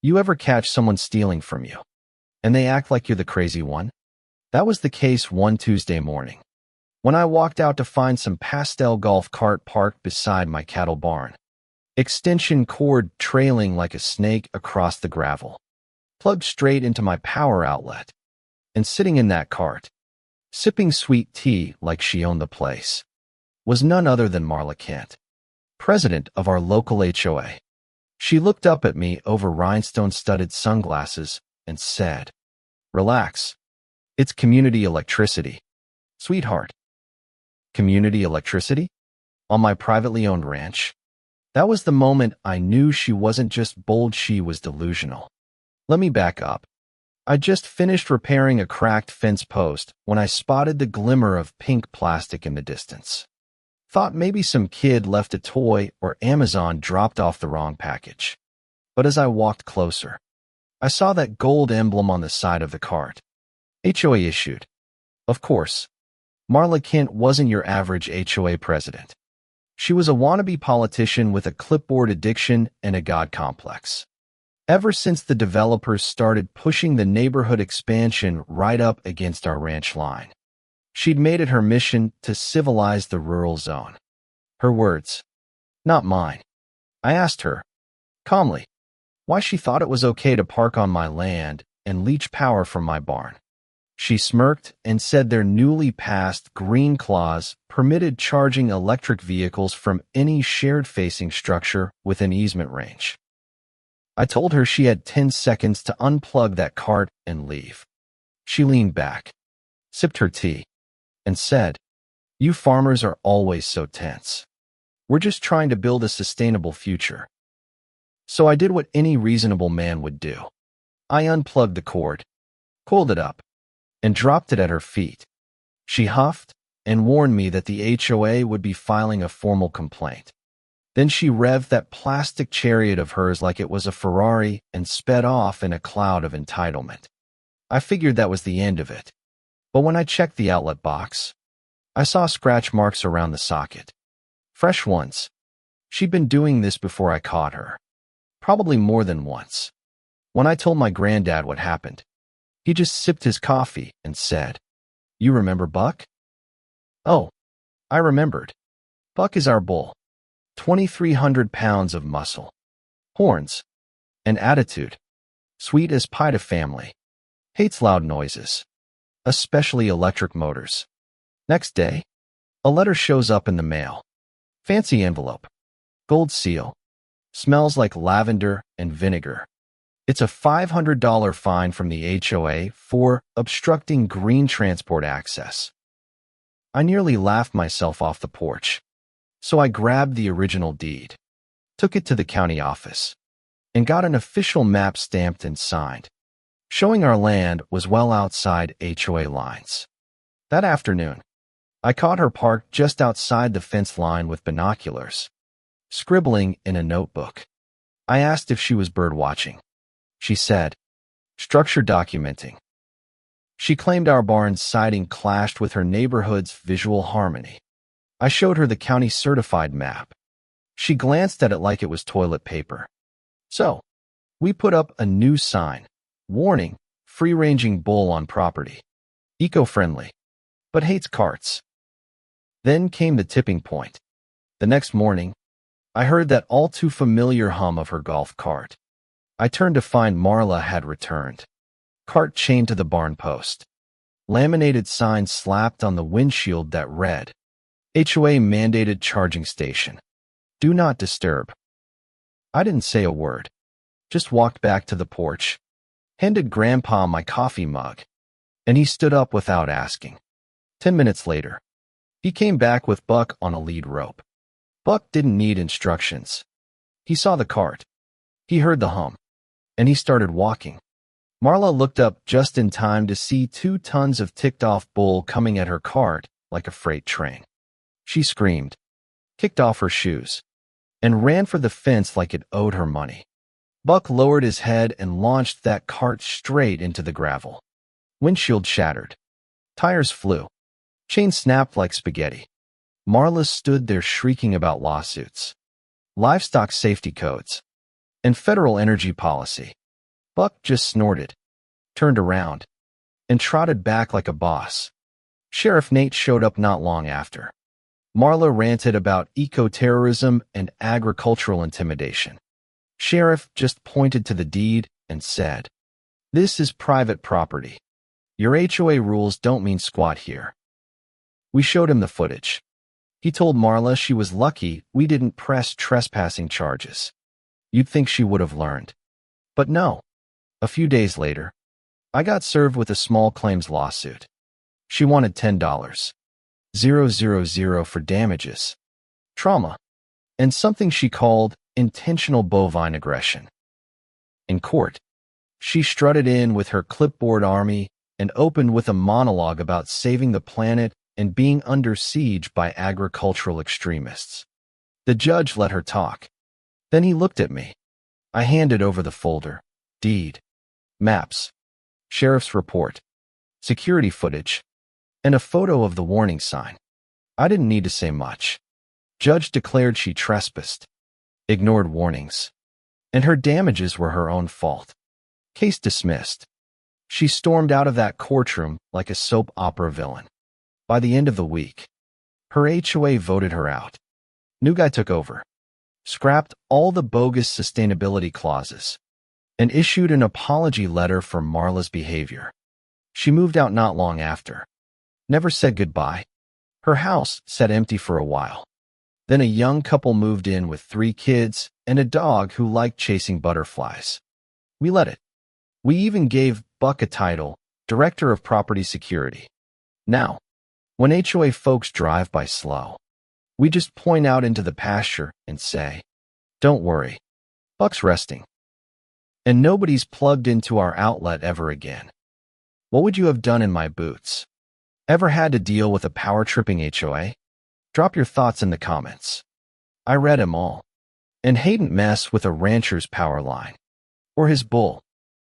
You ever catch someone stealing from you, and they act like you're the crazy one? That was the case one Tuesday morning, when I walked out to find some pastel golf cart parked beside my cattle barn. Extension cord trailing like a snake across the gravel, plugged straight into my power outlet. And sitting in that cart, sipping sweet tea like she owned the place, was none other than Marla Kent, president of our local HOA. She looked up at me over rhinestone-studded sunglasses and said, "Relax. It's community electricity, sweetheart." Community electricity? On my privately owned ranch? That was the moment I knew she wasn't just bold, she was delusional. Let me back up. I just finished repairing a cracked fence post when I spotted the glimmer of pink plastic in the distance. Thought maybe some kid left a toy or Amazon dropped off the wrong package. But as I walked closer, I saw that gold emblem on the side of the cart. HOA issued. Of course, Marla Kent wasn't your average HOA president. She was a wannabe politician with a clipboard addiction and a god complex. Ever since the developers started pushing the neighborhood expansion right up against our ranch line, she'd made it her mission to civilize the rural zone. Her words, not mine. I asked her, calmly, why she thought it was okay to park on my land and leach power from my barn. She smirked and said their newly passed green clause permitted charging electric vehicles from any shared-facing structure within easement range. I told her she had 10 seconds to unplug that cart and leave. She leaned back, sipped her tea, and said, "You farmers are always so tense. We're just trying to build a sustainable future." So I did what any reasonable man would do. I unplugged the cord, coiled it up, and dropped it at her feet. She huffed and warned me that the HOA would be filing a formal complaint. Then she revved that plastic chariot of hers like it was a Ferrari and sped off in a cloud of entitlement. I figured that was the end of it. But when I checked the outlet box, I saw scratch marks around the socket. Fresh ones. She'd been doing this before I caught her. Probably more than once. When I told my granddad what happened, he just sipped his coffee and said, "You remember Buck?" Oh, I remembered. Buck is our bull. 2,300 pounds of muscle, horns, and attitude. Sweet as pie to family. Hates loud noises, especially electric motors. Next day, a letter shows up in the mail. Fancy envelope. Gold seal. Smells like lavender and vinegar. It's a $500 fine from the HOA for obstructing green transport access. I nearly laughed myself off the porch. So I grabbed the original deed, took it to the county office, and got an official map stamped and signed, showing our land was well outside HOA lines. That afternoon, I caught her parked just outside the fence line with binoculars, scribbling in a notebook. I asked if she was bird watching. She said, "Structure documenting." She claimed our barn's siding clashed with her neighborhood's visual harmony. I showed her the county certified map. She glanced at it like it was toilet paper. So, we put up a new sign, warning, free-ranging bull on property. Eco-friendly, but hates carts. Then came the tipping point. The next morning, I heard that all too familiar hum of her golf cart. I turned to find Marla had returned. Cart chained to the barn post. Laminated sign slapped on the windshield that read, HOA mandated charging station. Do not disturb. I didn't say a word. Just walked back to the porch, handed Grandpa my coffee mug, and he stood up without asking. 10 minutes later, he came back with Buck on a lead rope. Buck didn't need instructions. He saw the cart. He heard the hum, and he started walking. Marla looked up just in time to see 2 tons of ticked-off bull coming at her cart like a freight train. She screamed, kicked off her shoes, and ran for the fence like it owed her money. Buck lowered his head and launched that cart straight into the gravel. Windshield shattered. Tires flew. Chain snapped like spaghetti. Marla stood there shrieking about lawsuits, livestock safety codes, and federal energy policy. Buck just snorted, turned around, and trotted back like a boss. Sheriff Nate showed up not long after. Marla ranted about eco-terrorism and agricultural intimidation. Sheriff just pointed to the deed and said, "This is private property. Your HOA rules don't mean squat here." We showed him the footage. He told Marla she was lucky we didn't press trespassing charges. You'd think she would have learned. But no. A few days later, I got served with a small claims lawsuit. She wanted $10,000 for damages, trauma, and something she called intentional bovine aggression. In court, she strutted in with her clipboard army and opened with a monologue about saving the planet and being under siege by agricultural extremists. The judge let her talk. Then he looked at me. I handed over the folder, deed, maps, sheriff's report, security footage, and a photo of the warning sign. I didn't need to say much. Judge declared she trespassed, ignored warnings, and her damages were her own fault. Case dismissed. She stormed out of that courtroom like a soap opera villain. By the end of the week, her HOA voted her out. New guy took over, scrapped all the bogus sustainability clauses, and issued an apology letter for Marla's behavior. She moved out not long after. Never said goodbye. Her house sat empty for a while. Then a young couple moved in with 3 kids and a dog who liked chasing butterflies. We let it. We even gave Buck a title, Director of Property Security. Now, when HOA folks drive by slow, we just point out into the pasture and say, "Don't worry, Buck's resting." And nobody's plugged into our outlet ever again. What would you have done in my boots? Ever had to deal with a power-tripping HOA? Drop your thoughts in the comments. I read 'em all. And hadn't mess with a rancher's power line. Or his bull.